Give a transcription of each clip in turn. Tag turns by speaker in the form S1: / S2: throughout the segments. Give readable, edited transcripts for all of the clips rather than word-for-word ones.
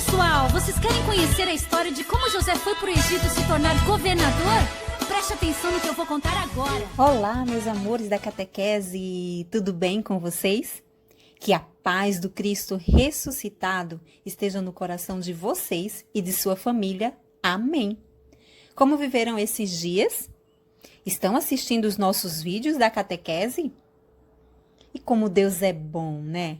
S1: pessoal, vocês querem conhecer a história de como José foi para o Egito se tornar governador? Preste atenção no que eu vou contar agora.
S2: Olá, meus amores da catequese, tudo bem com vocês? Que a paz do Cristo ressuscitado esteja no coração de vocês e de sua família. Amém. Como viveram esses dias? Estão assistindo os nossos vídeos da catequese? E como Deus é bom, né?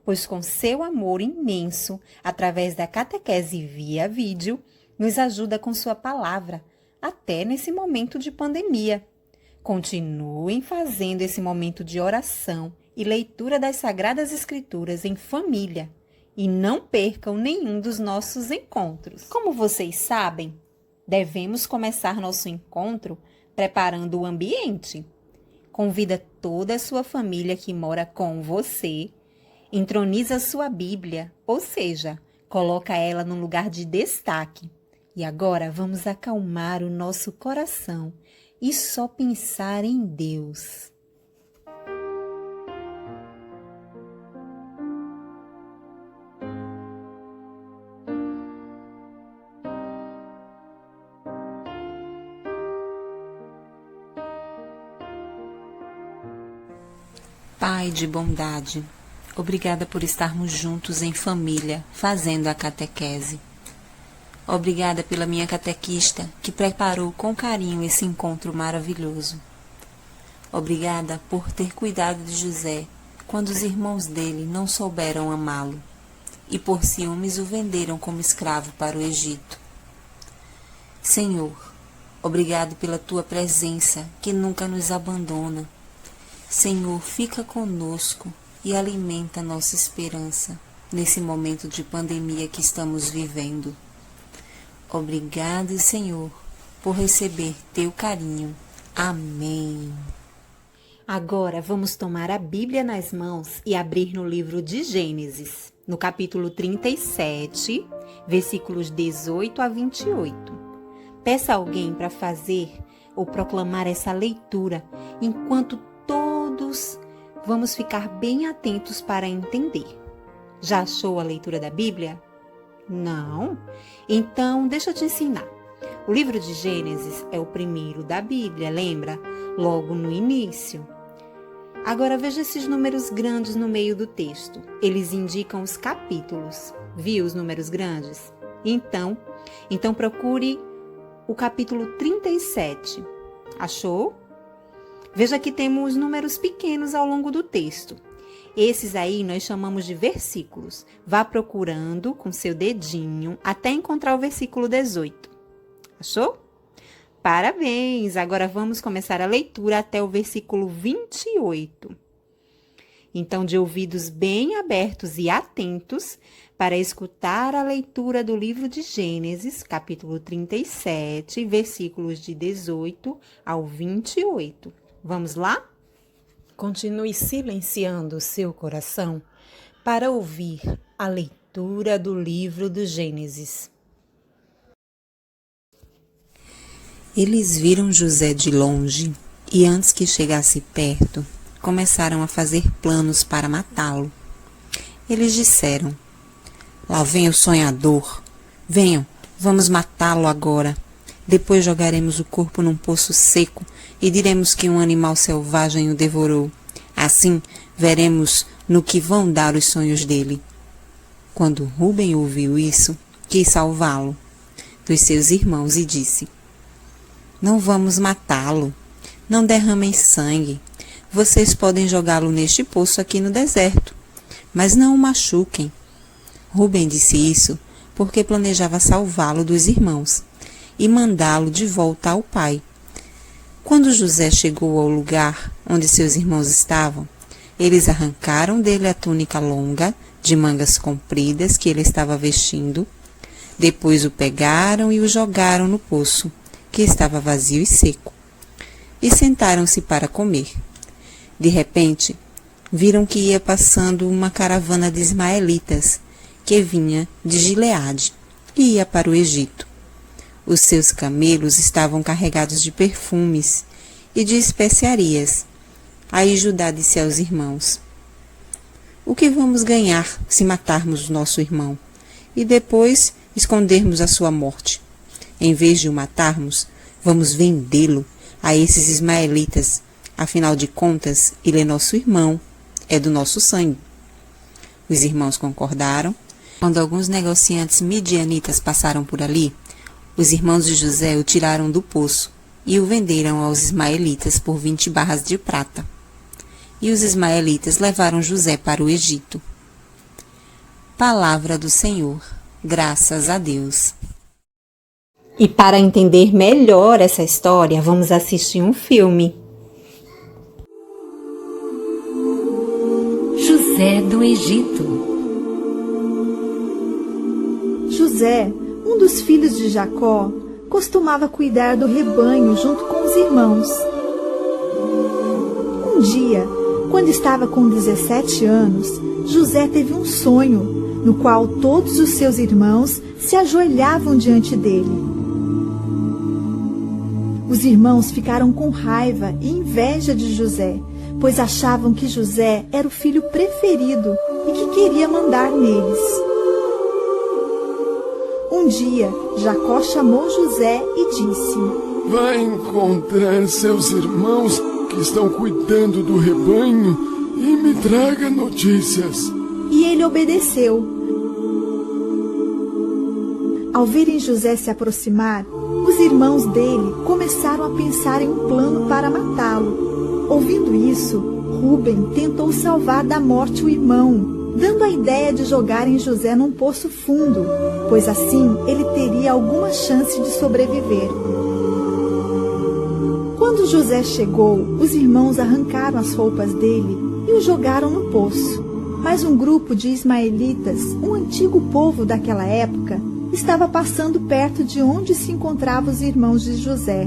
S2: Pois com seu amor imenso, através da catequese via vídeo, nos ajuda com sua palavra, até nesse momento de pandemia. Continuem fazendo esse momento de oração e leitura das Sagradas Escrituras em família e não percam nenhum dos nossos encontros. Como vocês sabem, devemos começar nosso encontro preparando o ambiente. Convida toda a sua família que mora com você. Entroniza sua Bíblia, ou seja, coloca ela num lugar de destaque. E agora vamos acalmar o nosso coração e só pensar em Deus. Pai de bondade, obrigada por estarmos juntos em família, fazendo a catequese. Obrigada pela minha catequista, que preparou com carinho esse encontro maravilhoso. Obrigada por ter cuidado de José, quando os irmãos dele não souberam amá-lo, e por ciúmes o venderam como escravo para o Egito. Senhor, obrigado pela tua presença, que nunca nos abandona. Senhor, fica conosco e alimenta nossa esperança nesse momento de pandemia que estamos vivendo. Obrigado, Senhor, por receber teu carinho. Amém. Agora vamos tomar a Bíblia nas mãos e abrir no livro de Gênesis, no capítulo 37, versículos 18 a 28. Peça a alguém para fazer ou proclamar essa leitura, enquanto todos vamos ficar bem atentos para entender. Já achou a leitura da Bíblia? Não? Então, deixa eu te ensinar. O livro de Gênesis é o primeiro da Bíblia, lembra? Logo no início. Agora veja esses números grandes no meio do texto. Eles indicam os capítulos. Viu os números grandes? Então procure o capítulo 37. Achou? Veja que temos números pequenos ao longo do texto. Esses aí nós chamamos de versículos. Vá procurando com seu dedinho até encontrar o versículo 18. Achou? Parabéns! Agora vamos começar a leitura até o versículo 28. Então, de ouvidos bem abertos e atentos, para escutar a leitura do livro de Gênesis, capítulo 37, versículos de 18 ao 28. Vamos lá? Continue silenciando o seu coração para ouvir a leitura do livro do Gênesis. Eles viram José de longe e, antes que chegasse perto, começaram a fazer planos para matá-lo. Eles disseram: "Lá vem o sonhador. Venham, vamos matá-lo agora. Depois jogaremos o corpo num poço seco e diremos que um animal selvagem o devorou. Assim, veremos no que vão dar os sonhos dele." Quando Rúben ouviu isso, quis salvá-lo dos seus irmãos e disse: "Não vamos matá-lo. Não derramem sangue. Vocês podem jogá-lo neste poço aqui no deserto, mas não o machuquem." Rúben disse isso porque planejava salvá-lo dos irmãos e mandá-lo de volta ao pai. Quando José chegou ao lugar onde seus irmãos estavam, eles arrancaram dele a túnica longa, de mangas compridas, que ele estava vestindo. Depois o pegaram e o jogaram no poço, que estava vazio e seco, e sentaram-se para comer. De repente, viram que ia passando uma caravana de ismaelitas, que vinha de Gileade e ia para o Egito. Os seus camelos estavam carregados de perfumes e de especiarias. Aí Judá disse aos irmãos: "O que vamos ganhar se matarmos nosso irmão?
S3: e depois escondermos a sua morte. Em vez de o matarmos, vamos vendê-lo a esses ismaelitas. Afinal de contas, ele é nosso irmão, é do nosso sangue. Os irmãos concordaram. Quando alguns negociantes midianitas passaram por ali, os irmãos de José o tiraram do poço e o venderam aos ismaelitas por 20 barras de prata. E os ismaelitas levaram José para o Egito. Palavra do Senhor. Graças a Deus.
S2: E para entender melhor essa história, vamos assistir um filme.
S1: José do Egito.
S4: José, um dos filhos de Jacó, costumava cuidar do rebanho junto com os irmãos. Um dia, quando estava com 17 anos, José teve um sonho, no qual todos os seus irmãos se ajoelhavam diante dele. Os irmãos ficaram com raiva e inveja de José, pois achavam que José era o filho preferido e que queria mandar neles. Um dia, Jacó chamou José e disse:
S5: Vai encontrar seus irmãos que estão cuidando do rebanho e me traga notícias.
S4: E ele obedeceu. Ao verem José se aproximar, os irmãos dele começaram a pensar em um plano para matá-lo. Ouvindo isso, Rúben tentou salvar da morte o irmão, dando a ideia de jogarem José num poço fundo, pois assim ele teria alguma chance de sobreviver. Quando José chegou, os irmãos arrancaram as roupas dele e o jogaram no poço. Mas um grupo de ismaelitas, um antigo povo daquela época, estava passando perto de onde se encontravam os irmãos de José.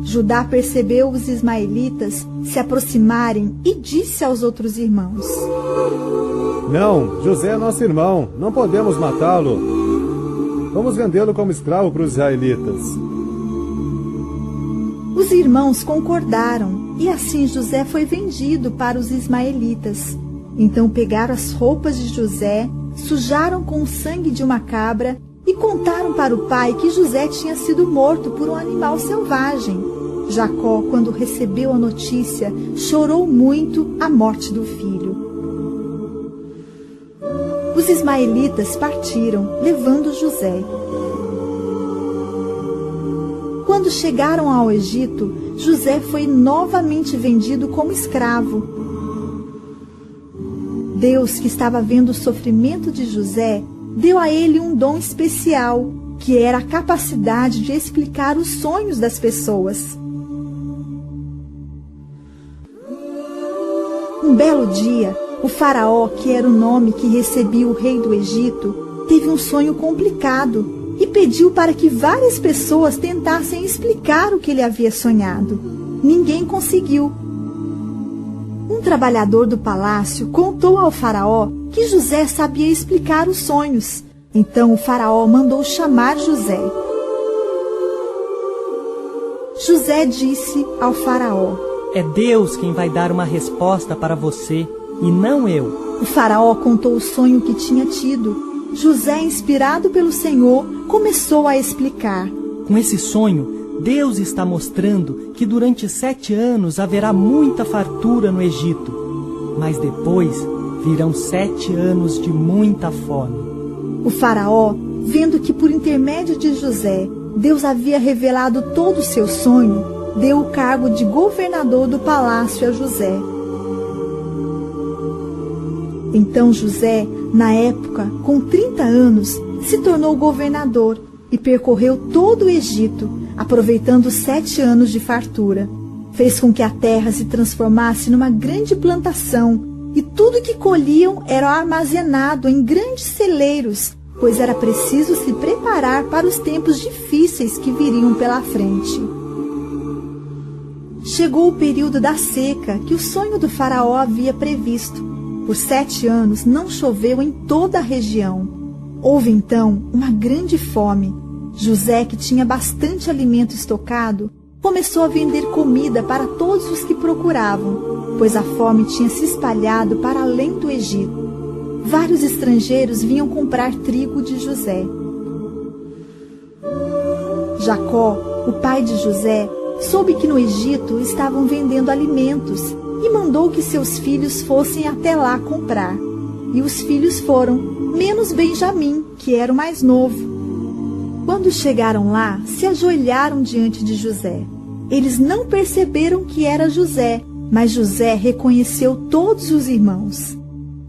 S4: Judá percebeu os ismaelitas se aproximarem e disse aos outros irmãos:
S6: Não, José é nosso irmão, não podemos matá-lo. Vamos vendê-lo como escravo para os israelitas.
S4: Os irmãos concordaram, e assim José foi vendido para os ismaelitas. Então pegaram as roupas de José, sujaram com o sangue de uma cabra e contaram para o pai que José tinha sido morto por um animal selvagem. Jacó, quando recebeu a notícia, chorou muito a morte do filho. Os ismaelitas partiram, levando José. Quando chegaram ao Egito, José foi novamente vendido como escravo. Deus, que estava vendo o sofrimento de José, deu a ele um dom especial, que era a capacidade de explicar os sonhos das pessoas. Um belo dia, o faraó, que era o nome que recebia o rei do Egito, teve um sonho complicado e pediu para que várias pessoas tentassem explicar o que ele havia sonhado. Ninguém conseguiu. Um trabalhador do palácio contou ao faraó que José sabia explicar os sonhos. Então o faraó mandou chamar José. José disse ao faraó:
S7: É Deus quem vai dar uma resposta para você, e não eu.
S4: O faraó contou o sonho que tinha tido. José, inspirado pelo Senhor, começou a explicar.
S7: Com esse sonho, Deus está mostrando que durante 7 anos haverá muita fartura no Egito, mas depois virão 7 anos de muita fome.
S4: O faraó, vendo que por intermédio de José, Deus havia revelado todo o seu sonho, deu o cargo de governador do palácio a José. Então José, na época, com 30 anos, se tornou governador e percorreu todo o Egito, aproveitando os 7 anos de fartura. Fez com que a terra se transformasse numa grande plantação, e tudo que colhiam era armazenado em grandes celeiros, pois era preciso se preparar para os tempos difíceis que viriam pela frente. Chegou o período da seca que o sonho do faraó havia previsto. Por 7 anos não choveu em toda a região. Houve então uma grande fome. José, que tinha bastante alimento estocado, começou a vender comida para todos os que procuravam, pois a fome tinha se espalhado para além do Egito. vários estrangeiros vinham comprar trigo de José. Jacó, o pai de José, soube que no Egito estavam vendendo alimentos e mandou que seus filhos fossem até lá comprar. E os filhos foram, menos Benjamim, que era o mais novo. Quando chegaram lá, se ajoelharam diante de José. Eles não perceberam que era José, mas José reconheceu todos os irmãos.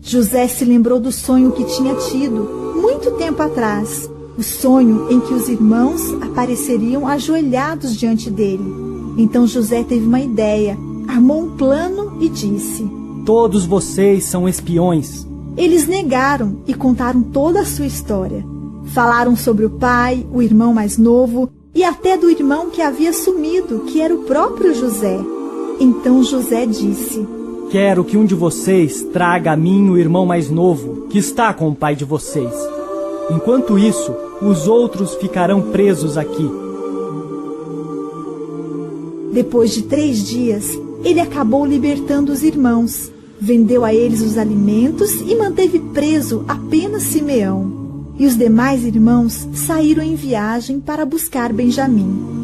S4: José se lembrou do sonho que tinha tido, muito tempo atrás, o sonho em que os irmãos apareceriam ajoelhados diante dele. Então José teve uma ideia, armou um plano e disse:
S7: Todos vocês são espiões.
S4: Eles negaram e contaram toda a sua história. Falaram sobre o pai, o irmão mais novo e até do irmão que havia sumido, que era o próprio José. Então José disse:
S7: Quero que um de vocês traga a mim o irmão mais novo, que está com o pai de vocês. Enquanto isso, os outros ficarão presos aqui.
S4: Depois de 3 dias, ele acabou libertando os irmãos, vendeu a eles os alimentos e manteve preso apenas Simeão. E os demais irmãos saíram em viagem para buscar Benjamim.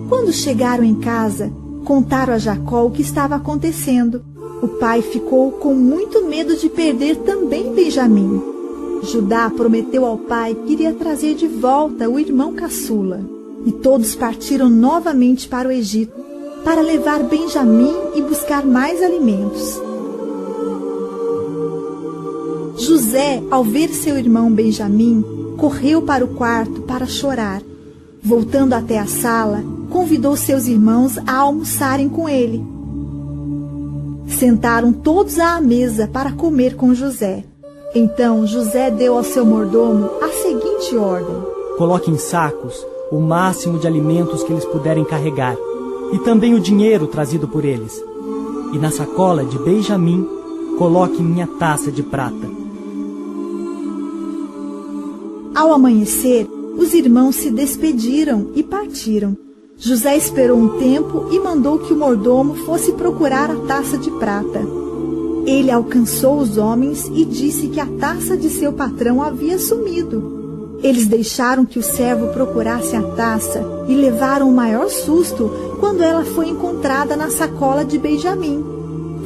S4: Quando chegaram em casa, contaram a Jacó o que estava acontecendo. O pai ficou com muito medo de perder também Benjamim. Judá prometeu ao pai que iria trazer de volta o irmão caçula. E todos partiram novamente para o Egito, para levar Benjamim e buscar mais alimentos. José, ao ver seu irmão Benjamim, correu para o quarto para chorar. Voltando até a sala, convidou seus irmãos a almoçarem com ele. Sentaram todos à mesa para comer com José. Então José deu ao seu mordomo a seguinte ordem:
S7: Coloque em sacos o máximo de alimentos que eles puderem carregar, e também o dinheiro trazido por eles. E na sacola de Benjamim, coloque minha taça de prata.
S4: Ao amanhecer, os irmãos se despediram e partiram. José esperou um tempo e mandou que o mordomo fosse procurar a taça de prata. Ele alcançou os homens e disse que a taça de seu patrão havia sumido. Eles deixaram que o servo procurasse a taça e levaram o maior susto quando ela foi encontrada na sacola de Benjamim.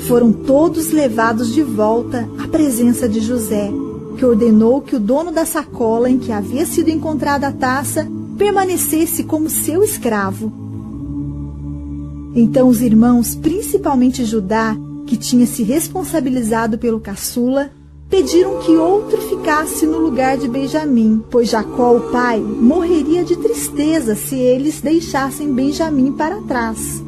S4: Foram todos levados de volta à presença de José, que ordenou que o dono da sacola em que havia sido encontrada a taça permanecesse como seu escravo. Então os irmãos, principalmente Judá, que tinha se responsabilizado pelo caçula, pediram que outro ficasse no lugar de Benjamim, pois Jacó, o pai, morreria de tristeza se eles deixassem Benjamim para trás.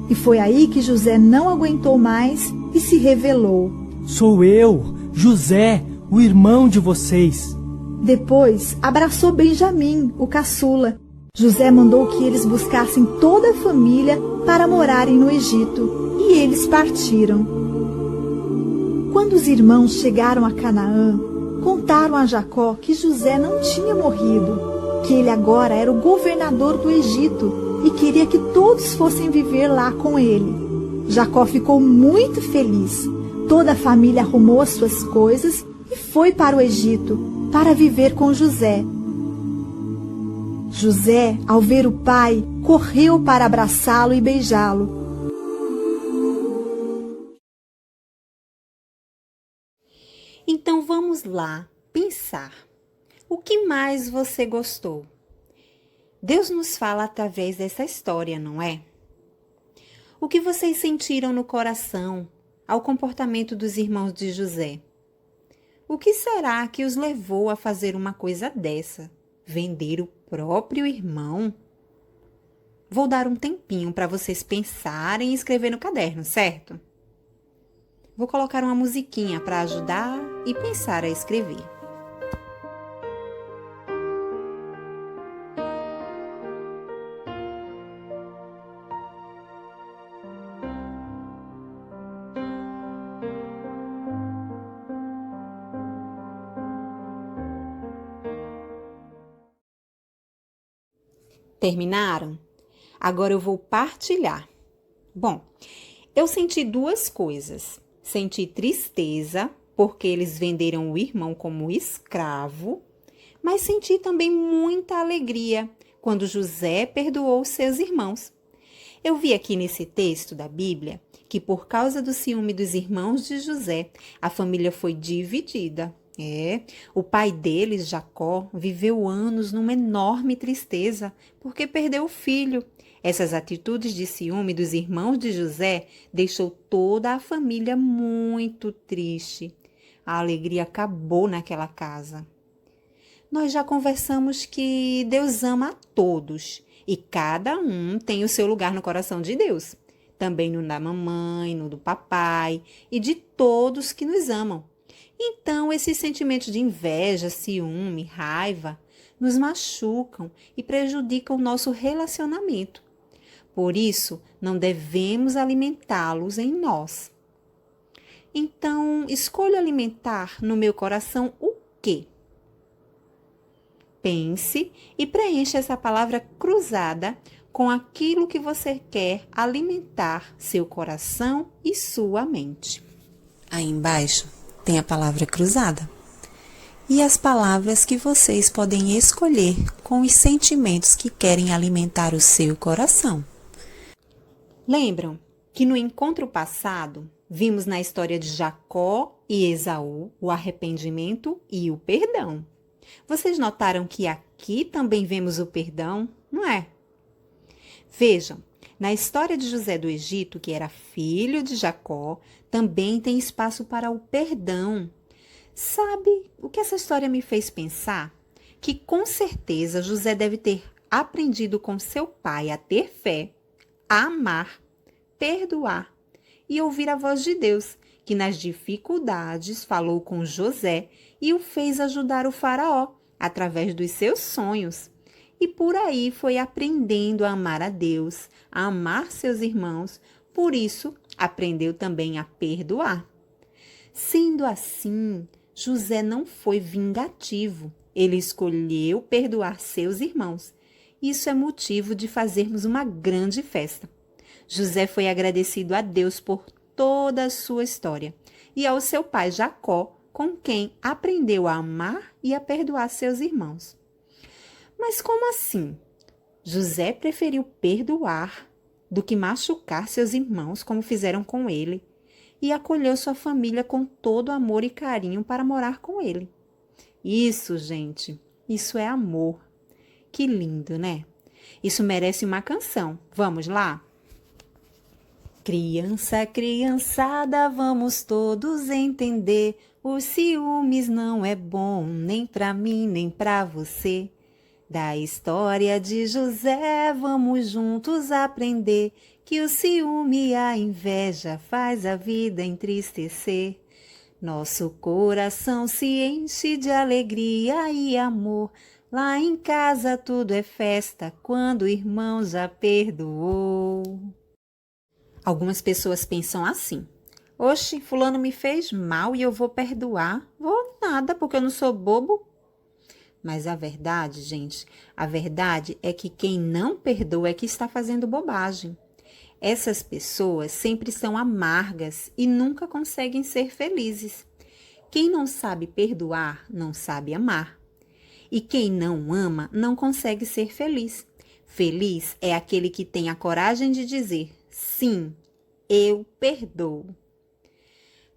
S4: E foi aí que José não aguentou mais e se revelou:
S7: Sou eu, José, o irmão de vocês.
S4: Depois abraçou Benjamim, o caçula. José mandou que eles buscassem toda a família para morarem no Egito, e eles partiram. Quando os irmãos chegaram a Canaã, contaram a Jacó que José não tinha morrido, que ele agora era o governador do Egito e queria que todos fossem viver lá com ele. Jacó ficou muito feliz. Toda a família arrumou as suas coisas e foi para o Egito para viver com José. José, ao ver o pai, correu para abraçá-lo e beijá-lo.
S2: Então vamos lá pensar. O que mais você gostou? Deus nos fala através dessa história, não é? O que vocês sentiram no coração ao comportamento dos irmãos de José? O que será que os levou a fazer uma coisa dessa? Vender o próprio irmão? Vou dar um tempinho para vocês pensarem e escrever no caderno, certo? Vou colocar uma musiquinha para ajudar e pensar a escrever. Terminaram? Agora eu vou partilhar. Bom, eu senti duas coisas. Senti tristeza porque eles venderam o irmão como escravo, mas senti também muita alegria quando José perdoou seus irmãos. Eu vi aqui nesse texto da Bíblia que por causa do ciúme dos irmãos de José, a família foi dividida. O pai deles, Jacó, viveu anos numa enorme tristeza porque perdeu o filho. Essas atitudes de ciúme dos irmãos de José deixou toda a família muito triste. A alegria acabou naquela casa. Nós já conversamos que Deus ama a todos e cada um tem o seu lugar no coração de Deus. Também no da mamãe, no do papai e de todos que nos amam. Então, esses sentimentos de inveja, ciúme, raiva nos machucam e prejudicam o nosso relacionamento. Por isso, não devemos alimentá-los em nós. Então, escolho alimentar no meu coração o quê? Pense e preencha essa palavra cruzada com aquilo que você quer alimentar seu coração e sua mente.
S3: Aí embaixo tem a palavra cruzada. E as palavras que vocês podem escolher com os sentimentos que querem alimentar o seu coração.
S2: Lembram que no encontro passado, vimos na história de Jacó e Esaú o arrependimento e o perdão. Vocês notaram que aqui também vemos o perdão, não é? Vejam, na história de José do Egito, que era filho de Jacó, também tem espaço para o perdão. Sabe o que essa história me fez pensar? Que com certeza José deve ter aprendido com seu pai a ter fé, a amar, perdoar e ouvir a voz de Deus, que nas dificuldades falou com José e o fez ajudar o faraó através dos seus sonhos. E por aí foi aprendendo a amar a Deus, a amar seus irmãos, por isso aprendeu também a perdoar. Sendo assim, José não foi vingativo, ele escolheu perdoar seus irmãos. Isso é motivo de fazermos uma grande festa. José foi agradecido a Deus por toda a sua história e ao seu pai Jacó, com quem aprendeu a amar e a perdoar seus irmãos. Mas como assim? José preferiu perdoar do que machucar seus irmãos como fizeram com ele e acolheu sua família com todo amor e carinho para morar com ele. Isso, gente, isso é amor. Que lindo, né? Isso merece uma canção. Vamos lá? Criança, criançada, vamos todos entender. Os ciúmes não é bom, nem pra mim, nem pra você. Da história de José, vamos juntos aprender que o ciúme e a inveja faz a vida entristecer. Nosso coração se enche de alegria e amor. Lá em casa tudo é festa quando o irmão já perdoou. Algumas pessoas pensam assim: oxe, fulano me fez mal e eu vou perdoar? Vou nada, porque eu não sou bobo. Mas a verdade, gente, a verdade é que quem não perdoa é que está fazendo bobagem. Essas pessoas sempre são amargas e nunca conseguem ser felizes. Quem não sabe perdoar, não sabe amar. E quem não ama, não consegue ser feliz. Feliz é aquele que tem a coragem de dizer: sim, eu perdoo.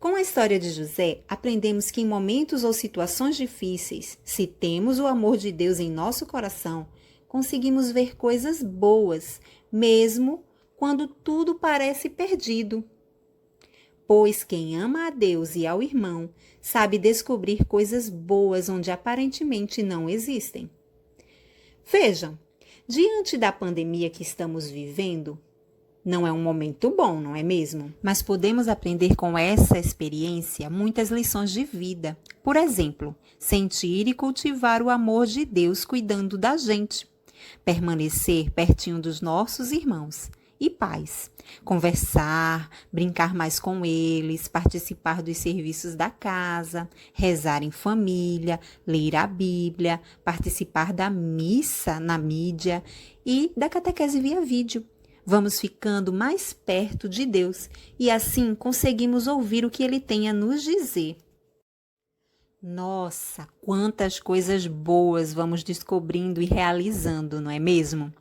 S2: Com a história de José, aprendemos que em momentos ou situações difíceis, se temos o amor de Deus em nosso coração, conseguimos ver coisas boas, mesmo quando tudo parece perdido. Pois quem ama a Deus e ao irmão, sabe descobrir coisas boas onde aparentemente não existem. Vejam, diante da pandemia que estamos vivendo, não é um momento bom, não é mesmo? Mas podemos aprender com essa experiência muitas lições de vida. Por exemplo, sentir e cultivar o amor de Deus cuidando da gente. Permanecer pertinho dos nossos irmãos e pais. Conversar, brincar mais com eles, participar dos serviços da casa, rezar em família, ler a Bíblia, participar da missa na mídia e da catequese via vídeo. Vamos ficando mais perto de Deus e assim conseguimos ouvir o que Ele tem a nos dizer. Nossa, quantas coisas boas vamos descobrindo e realizando, não é mesmo?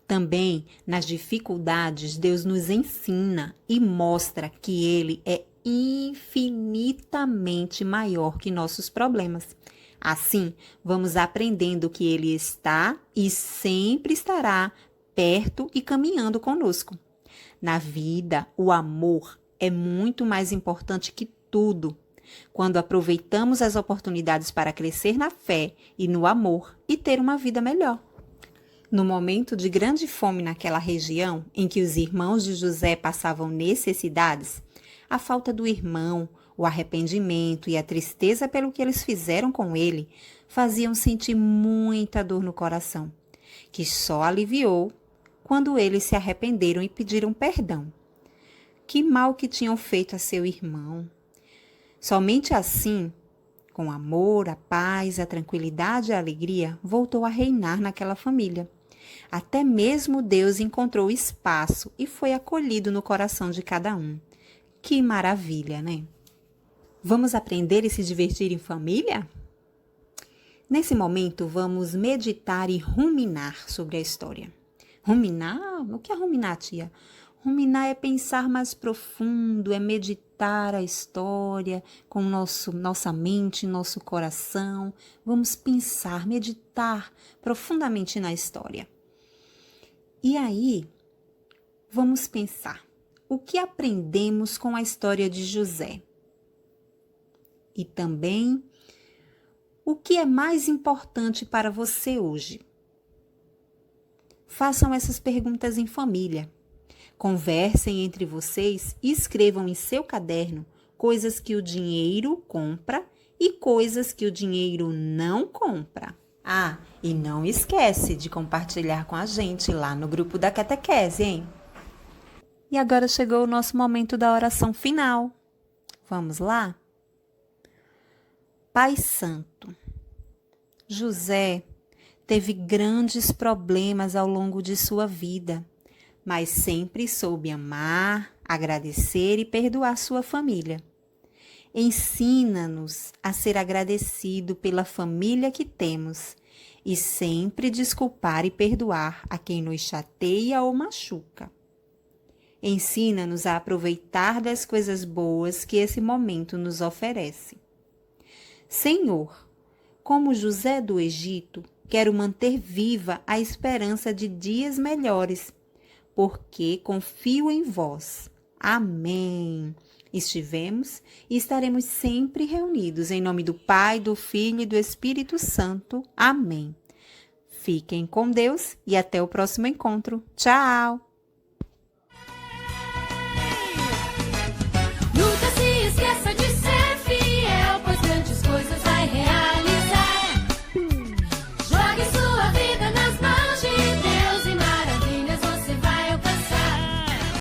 S2: Também, nas dificuldades, Deus nos ensina e mostra que Ele é infinitamente maior que nossos problemas. Assim, vamos aprendendo que Ele está e sempre estará perto e caminhando conosco. Na vida, o amor é muito mais importante que tudo. Quando aproveitamos as oportunidades para crescer na fé e no amor e ter uma vida melhor. No momento de grande fome naquela região, em que os irmãos de José passavam necessidades, a falta do irmão, o arrependimento e a tristeza pelo que eles fizeram com ele faziam sentir muita dor no coração, que só aliviou quando eles se arrependeram e pediram perdão. Que mal que tinham feito a seu irmão. Somente assim, com amor, a paz, a tranquilidade e a alegria, voltou a reinar naquela família. Até mesmo Deus encontrou espaço e foi acolhido no coração de cada um. Que maravilha, né? Vamos aprender e se divertir em família? Nesse momento, vamos meditar e ruminar sobre a história. Ruminar? O que é ruminar, tia? Ruminar é pensar mais profundo, é meditar a história com nossa mente, nosso coração. Vamos pensar, meditar profundamente na história. E aí, vamos pensar, o que aprendemos com a história de José? E também, o que é mais importante para você hoje? Façam essas perguntas em família. Conversem entre vocês e escrevam em seu caderno coisas que o dinheiro compra e coisas que o dinheiro não compra. Ah, e não esquece de compartilhar com a gente lá no grupo da catequese, hein? E agora chegou o nosso momento da oração final. Vamos lá? Pai Santo, José teve grandes problemas ao longo de sua vida, mas sempre soube amar, agradecer e perdoar sua família. Ensina-nos a ser agradecido pela família que temos e sempre desculpar e perdoar a quem nos chateia ou machuca. Ensina-nos a aproveitar das coisas boas que esse momento nos oferece. Senhor, como José do Egito, quero manter viva a esperança de dias melhores, porque confio em vós. Amém. Estivemos e estaremos sempre reunidos em nome do Pai, do Filho e do Espírito Santo. Amém. Fiquem com Deus e até o próximo encontro. Tchau!